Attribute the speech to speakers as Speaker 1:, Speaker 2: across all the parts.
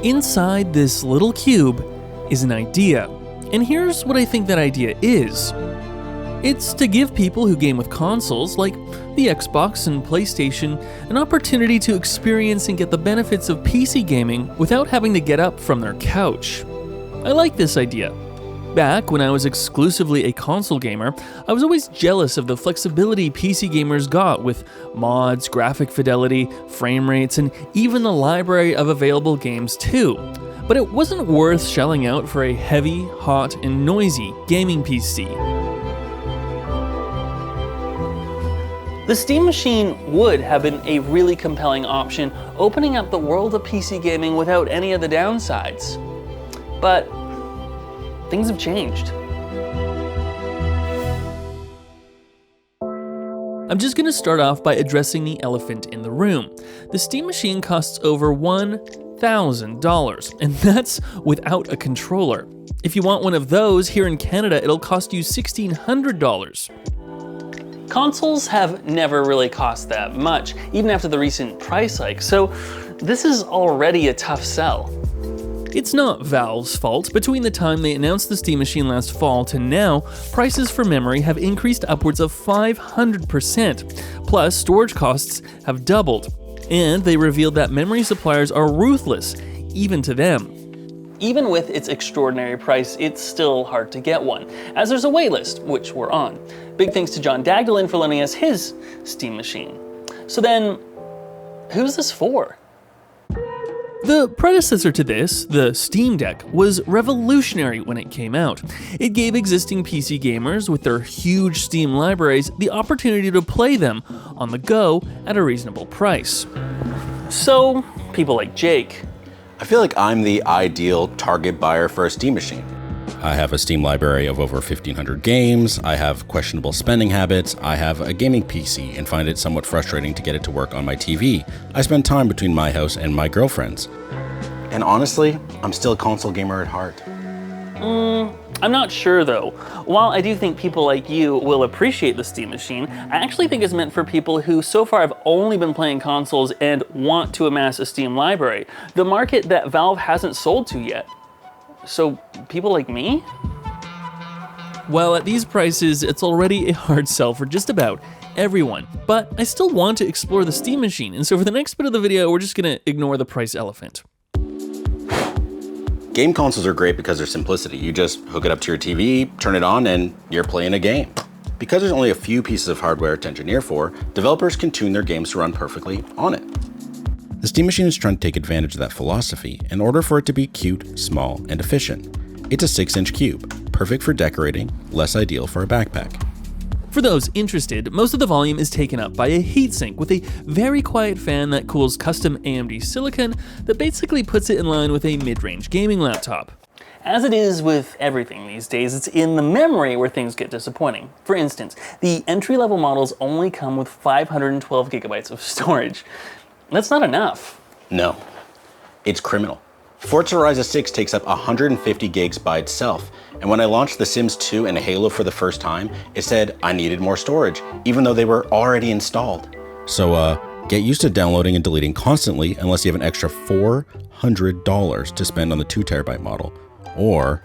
Speaker 1: Inside this little cube is an idea, and here's what I think that idea is. It's to give people who game with consoles, like the Xbox and PlayStation, an opportunity to experience and get the benefits of PC gaming without having to get up from their couch. I like this idea. Back when I was exclusively a console gamer, I was always jealous of the flexibility PC gamers got with mods, graphic fidelity, frame rates, and even the library of available games too. But it wasn't worth shelling out for a heavy, hot, and noisy gaming PC.
Speaker 2: The Steam Machine would have been a really compelling option, opening up the world of PC gaming without any of the downsides. But things have changed.
Speaker 1: I'm just gonna start off by addressing the elephant in the room. The Steam Machine costs over $1,000, and that's without a controller. If you want one of those, here in Canada, it'll cost you $1,600.
Speaker 2: Consoles have never really cost that much, even after the recent price hike, so this is already a tough sell.
Speaker 1: It's not Valve's fault. Between the time they announced the Steam Machine last fall to now, prices for memory have increased upwards of 500%, plus storage costs have doubled, and they revealed that memory suppliers are ruthless, even to them.
Speaker 2: Even with its extraordinary price, it's still hard to get one, as there's a waitlist, which we're on. Big thanks to John Dagdalin for lending us his Steam Machine. So then, who's this for?
Speaker 1: The predecessor to this, the Steam Deck, was revolutionary when it came out. It gave existing PC gamers with their huge Steam libraries the opportunity to play them on the go at a reasonable price.
Speaker 2: So, people like Jake.
Speaker 3: I feel like I'm the ideal target buyer for a Steam Machine.
Speaker 4: I have a Steam library of over 1,500 games, I have questionable spending habits, I have a gaming PC and find it somewhat frustrating to get it to work on my TV. I spend time between my house and my girlfriend's.
Speaker 3: And honestly, I'm still a console gamer at heart.
Speaker 2: I'm not sure though. While I do think people like you will appreciate the Steam Machine, I actually think it's meant for people who so far have only been playing consoles and want to amass a Steam library, the market that Valve hasn't sold to yet. So, people like me?
Speaker 1: Well, at these prices, it's already a hard sell for just about everyone. But I still want to explore the Steam Machine, and so for the next bit of the video, we're just gonna ignore the price elephant.
Speaker 3: Game consoles are great because of their simplicity. You just hook it up to your TV, turn it on, and you're playing a game. Because there's only a few pieces of hardware to engineer for, developers can tune their games to run perfectly on it.
Speaker 4: The Steam Machine is trying to take advantage of that philosophy in order for it to be cute, small, and efficient. It's a 6-inch cube, perfect for decorating, less ideal for a backpack.
Speaker 1: For those interested, most of the volume is taken up by a heatsink with a very quiet fan that cools custom AMD silicon that basically puts it in line with a mid-range gaming laptop.
Speaker 2: As it is with everything these days, it's in the memory where things get disappointing. For instance, the entry-level models only come with 512 gigabytes of storage. That's not enough.
Speaker 3: No, it's criminal. Forza Horizon 6 takes up 150 gigs by itself, and when I launched The Sims 2 and Halo for the first time, it said I needed more storage, even though they were already installed.
Speaker 4: So, get used to downloading and deleting constantly unless you have an extra $400 to spend on the 2TB model, or...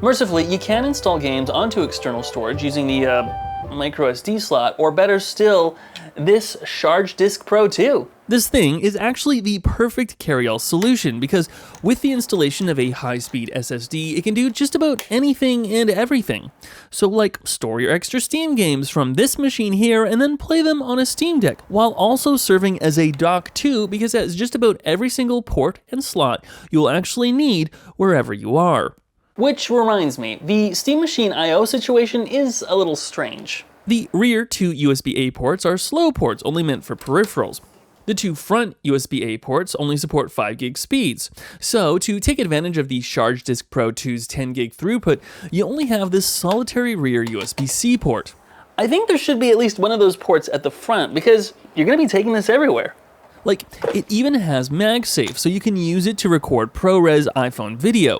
Speaker 2: Mercifully, you can install games onto external storage using the micro SD slot, or better still, this SHARGE Disk Pro 2.
Speaker 1: This thing is actually the perfect carry-all solution because with the installation of a high-speed SSD, it can do just about anything and everything. So like store your extra Steam games from this machine here and then play them on a Steam Deck, while also serving as a dock too because it has just about every single port and slot you'll actually need wherever you are.
Speaker 2: Which reminds me, the Steam Machine I/O situation is a little strange.
Speaker 1: The rear two USB-A ports are slow ports only meant for peripherals. The two front USB-A ports only support 5 gig speeds. So to take advantage of the SHARGE Disk Pro 2's 10 gig throughput, you only have this solitary rear USB-C port.
Speaker 2: I think there should be at least one of those ports at the front because you're going to be taking this everywhere.
Speaker 1: Like, it even has MagSafe, so you can use it to record ProRes iPhone video.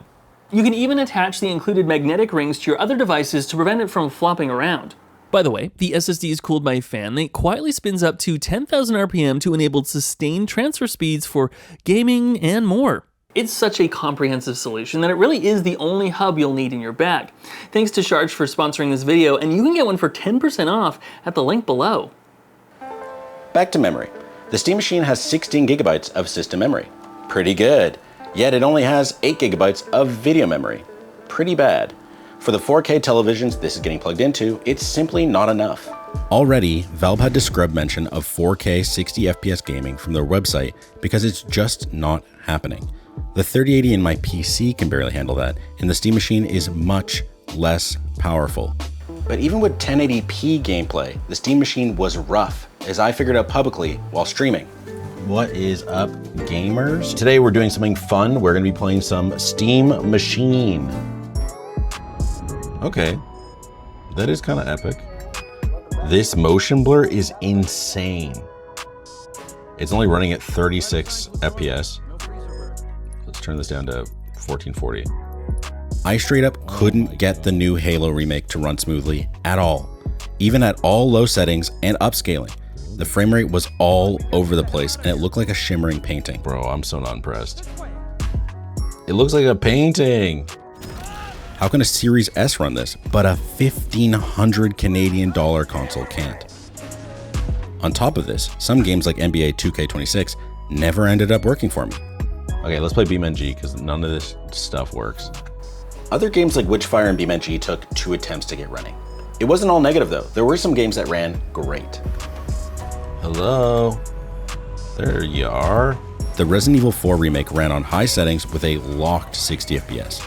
Speaker 2: You can even attach the included magnetic rings to your other devices to prevent it from flopping around.
Speaker 1: By the way, the SSD is cooled by a fan that quietly spins up to 10,000 RPM to enable sustained transfer speeds for gaming and more.
Speaker 2: It's such a comprehensive solution that it really is the only hub you'll need in your bag. Thanks to SHARGE for sponsoring this video, and you can get one for 10% off at the link below.
Speaker 3: Back to memory. The Steam Machine has 16 gigabytes of system memory. Pretty good. Yet it only has 8 gigabytes of video memory. Pretty bad. For the 4K televisions this is getting plugged into, it's simply not enough.
Speaker 4: Already, Valve had to scrub mention of 4K 60 FPS gaming from their website because it's just not happening. The 3080 in my PC can barely handle that, and the Steam Machine is much less powerful.
Speaker 3: But even with 1080p gameplay, the Steam Machine was rough, as I figured out publicly while streaming. What is up, gamers? Today we're doing something fun. We're gonna be playing some Steam Machine.
Speaker 5: Okay, that is kind of epic. This motion blur is insane. It's only running at 36 FPS. Let's turn this down to 1440.
Speaker 4: I straight up couldn't get the new Halo remake to run smoothly at all. Even at all low settings and upscaling, the frame rate was all over the place and it looked like a shimmering painting.
Speaker 5: Bro, I'm so not impressed. It looks like a painting.
Speaker 4: How can a Series S run this, but a 1,500 Canadian dollar console can't? On top of this, some games like NBA 2K26 never ended up working for me.
Speaker 5: Okay, let's play BeamNG because none of this stuff works.
Speaker 3: Other games like Witchfire and BeamNG took 2 attempts to get running. It wasn't all negative though. There were some games that ran great.
Speaker 5: Hello? There you are.
Speaker 4: The Resident Evil 4 remake ran on high settings with a locked 60 FPS.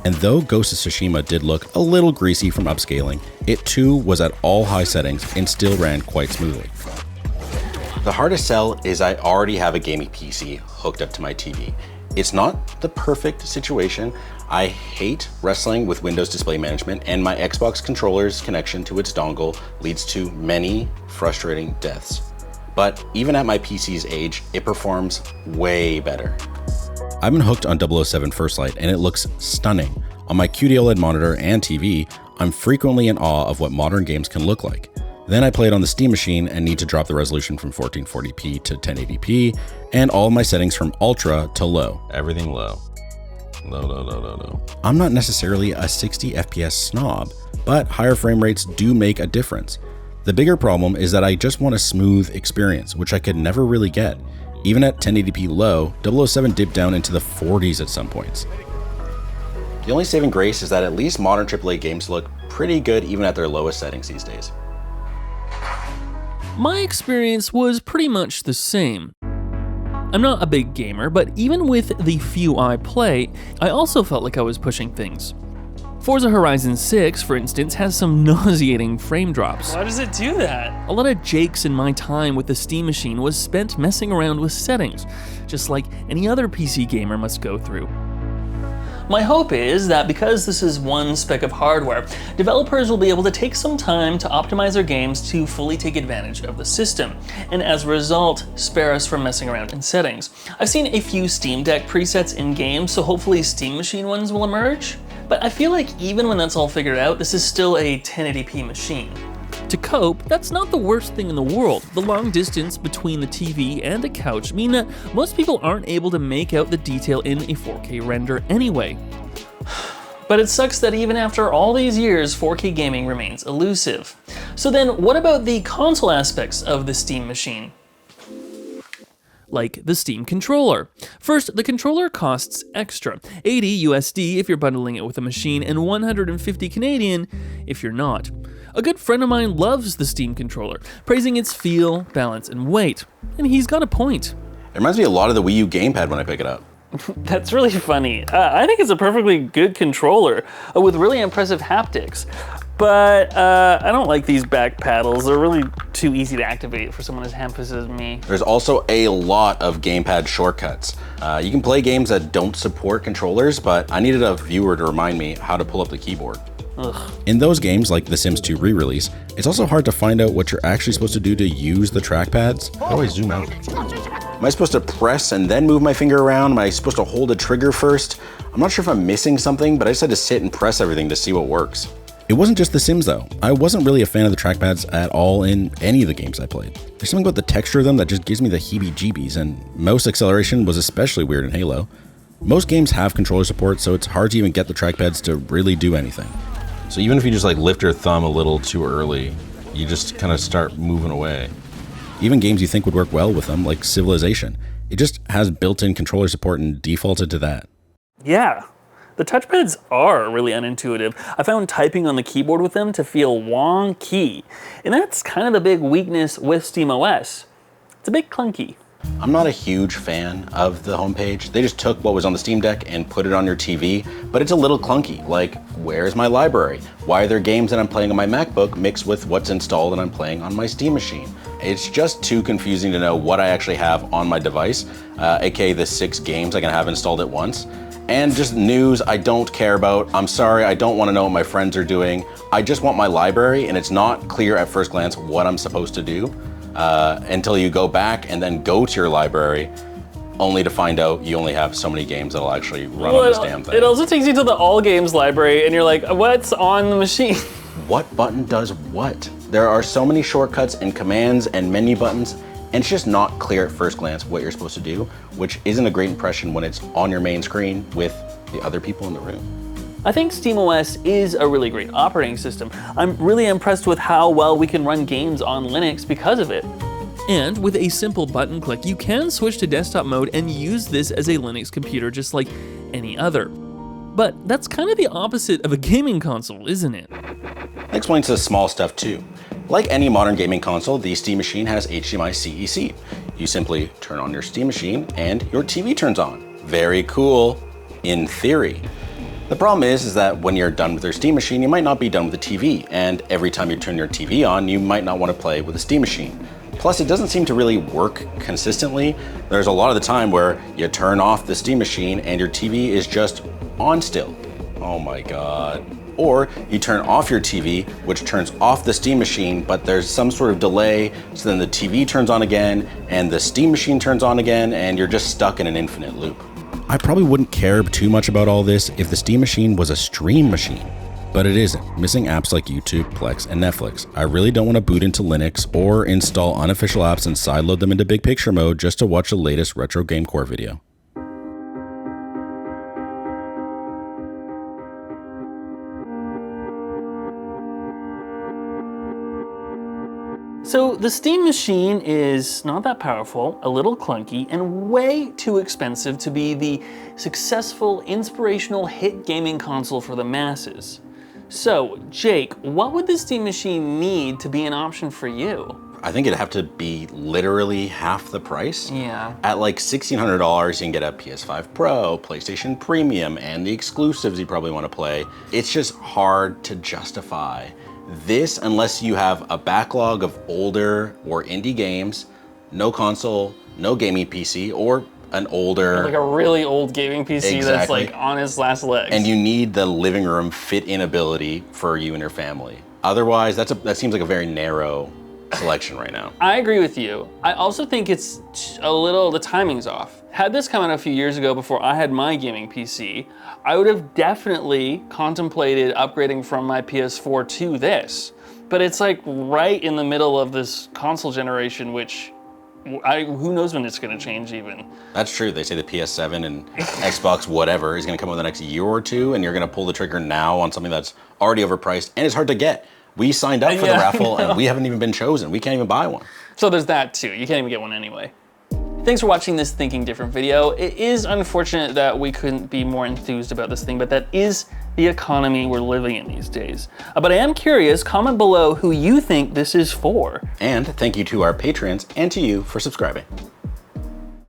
Speaker 4: And though Ghost of Tsushima did look a little greasy from upscaling, it too was at all high settings and still ran quite smoothly.
Speaker 3: The hardest sell is I already have a gaming PC hooked up to my TV. It's not the perfect situation. I hate wrestling with Windows Display Management, and my Xbox controller's connection to its dongle leads to many frustrating deaths. But even at my PC's age, it performs way better.
Speaker 4: I've been hooked on 007 First Light and it looks stunning. On my QD-OLED monitor and TV, I'm frequently in awe of what modern games can look like. Then I play it on the Steam Machine and need to drop the resolution from 1440p to 1080p and all of my settings from ultra to low.
Speaker 5: Everything low. Low.
Speaker 4: I'm not necessarily a 60 FPS snob, but higher frame rates do make a difference. The bigger problem is that I just want a smooth experience, which I could never really get. Even at 1080p low, 007 dipped down into the 40s at some points.
Speaker 3: The only saving grace is that at least modern AAA games look pretty good even at their lowest settings these days.
Speaker 1: My experience was pretty much the same. I'm not a big gamer, but even with the few I play, I also felt like I was pushing things. Forza Horizon 6, for instance, has some nauseating frame drops.
Speaker 2: Why does it do that?
Speaker 1: A lot of jakes in my time with the Steam Machine was spent messing around with settings, just like any other PC gamer must go through.
Speaker 2: My hope is that because this is one spec of hardware, developers will be able to take some time to optimize their games to fully take advantage of the system, and as a result, spare us from messing around in settings. I've seen a few Steam Deck presets in games, so hopefully Steam Machine ones will emerge, but I feel like even when that's all figured out, this is still a 1080p machine.
Speaker 1: To cope, that's not the worst thing in the world. The long distance between the TV and a couch mean that most people aren't able to make out the detail in a 4K render anyway.
Speaker 2: But it sucks that even after all these years, 4K gaming remains elusive. So then what about the console aspects of the Steam Machine?
Speaker 1: Like the Steam controller. First, the controller costs extra, 80 USD if you're bundling it with a machine and 150 Canadian if you're not. A good friend of mine loves the Steam controller, praising its feel, balance, and weight. And he's got a point.
Speaker 3: It reminds me a lot of the Wii U gamepad when I pick it up.
Speaker 2: That's really funny. I think it's a perfectly good controller with really impressive haptics. But I don't like these back paddles. They're really too easy to activate for someone as ham-fisted as me.
Speaker 3: There's also a lot of gamepad shortcuts. You can play games that don't support controllers, but I needed a viewer to remind me how to pull up the keyboard.
Speaker 2: Ugh.
Speaker 4: In those games like The Sims 2 re-release, it's also hard to find out what you're actually supposed to do to use the trackpads.
Speaker 5: How do I zoom out?
Speaker 3: Am I supposed to press and then move my finger around? Am I supposed to hold a trigger first? I'm not sure if I'm missing something, but I just had to sit and press everything to see what works.
Speaker 4: It wasn't just The Sims though. I wasn't really a fan of the trackpads at all in any of the games I played. There's something about the texture of them that just gives me the heebie-jeebies, and mouse acceleration was especially weird in Halo. Most games have controller support, so it's hard to even get the trackpads to really do anything.
Speaker 5: So even if you just like lift your thumb a little too early, you just kind of start moving away.
Speaker 4: Even games you think would work well with them, like Civilization, it just has built-in controller support and defaulted to that.
Speaker 2: Yeah, the touchpads are really unintuitive. I found typing on the keyboard with them to feel wonky, and that's kind of the big weakness with SteamOS. It's a bit clunky.
Speaker 3: I'm not a huge fan of the homepage. They just took what was on the Steam Deck and put it on your TV, but it's a little clunky. Like, where's my library? Why are there games that I'm playing on my MacBook mixed with what's installed and I'm playing on my Steam machine? It's just too confusing to know what I actually have on my device, aka the 6 games I can have installed at once. And just news I don't care about. I'm sorry, I don't want to know what my friends are doing. I just want my library, and it's not clear at first glance what I'm supposed to do. Until you go back and then go to your library, only to find out you only have so many games that'll actually run on this damn thing.
Speaker 2: It also takes you to the All Games library, and you're like, what's on the machine?
Speaker 3: What button does what? There are so many shortcuts and commands and menu buttons, and it's just not clear at first glance what you're supposed to do, which isn't a great impression when it's on your main screen with the other people in the room.
Speaker 2: I think SteamOS is a really great operating system. I'm really impressed with how well we can run games on Linux because of it.
Speaker 1: And with a simple button click, you can switch to desktop mode and use this as a Linux computer just like any other. But that's kind of the opposite of a gaming console, isn't it?
Speaker 3: That explains the small stuff too. Like any modern gaming console, the Steam Machine has HDMI CEC. You simply turn on your Steam Machine and your TV turns on. Very cool, in theory. The problem is that when you're done with your Steam Machine, you might not be done with the TV, and every time you turn your TV on, you might not want to play with the Steam Machine. Plus, it doesn't seem to really work consistently. There's a lot of the time where you turn off the Steam Machine and your TV is just on still. Oh my God. Or you turn off your TV, which turns off the Steam Machine, but there's some sort of delay, so then the TV turns on again, and the Steam Machine turns on again, and you're just stuck in an infinite loop.
Speaker 4: I probably wouldn't care too much about all this if the Steam Machine was a stream machine, but it isn't, missing apps like YouTube, Plex, and Netflix. I really don't want to boot into Linux or install unofficial apps and sideload them into big picture mode just to watch the latest Retro Game Core video.
Speaker 2: So the Steam Machine is not that powerful, a little clunky, and way too expensive to be the successful, inspirational hit gaming console for the masses. So, Jake, what would the Steam Machine need to be an option for you?
Speaker 3: I think it'd have to be literally half the price.
Speaker 2: Yeah.
Speaker 3: At like $1,600, you can get a PS5 Pro, PlayStation Premium, and the exclusives you probably want to play. It's just hard to justify this unless you have a backlog of older or indie games, no console, no gaming PC, or an older...
Speaker 2: Like a really old gaming PC that's like on its last legs.
Speaker 3: And you need the living room fit-in ability for you and your family. Otherwise, that seems like a very narrow selection right now.
Speaker 2: I agree with you. I also think it's a little, the timing's off. Had this come out a few years ago before I had my gaming PC, I would have definitely contemplated upgrading from my PS4 to this. But it's like right in the middle of this console generation, which who knows when it's gonna change even.
Speaker 3: That's true. They say the PS7 and Xbox whatever is gonna come over the next year or two, and you're gonna pull the trigger now on something that's already overpriced and it's hard to get. We signed up for the raffle and we haven't even been chosen. We can't even buy one.
Speaker 2: So there's that too. You can't even get one anyway. Thanks for watching this Thinking Different video. It is unfortunate that we couldn't be more enthused about this thing, but that is the economy we're living in these days. But I am curious, comment below who you think this is for.
Speaker 3: And thank you to our patrons and to you for subscribing.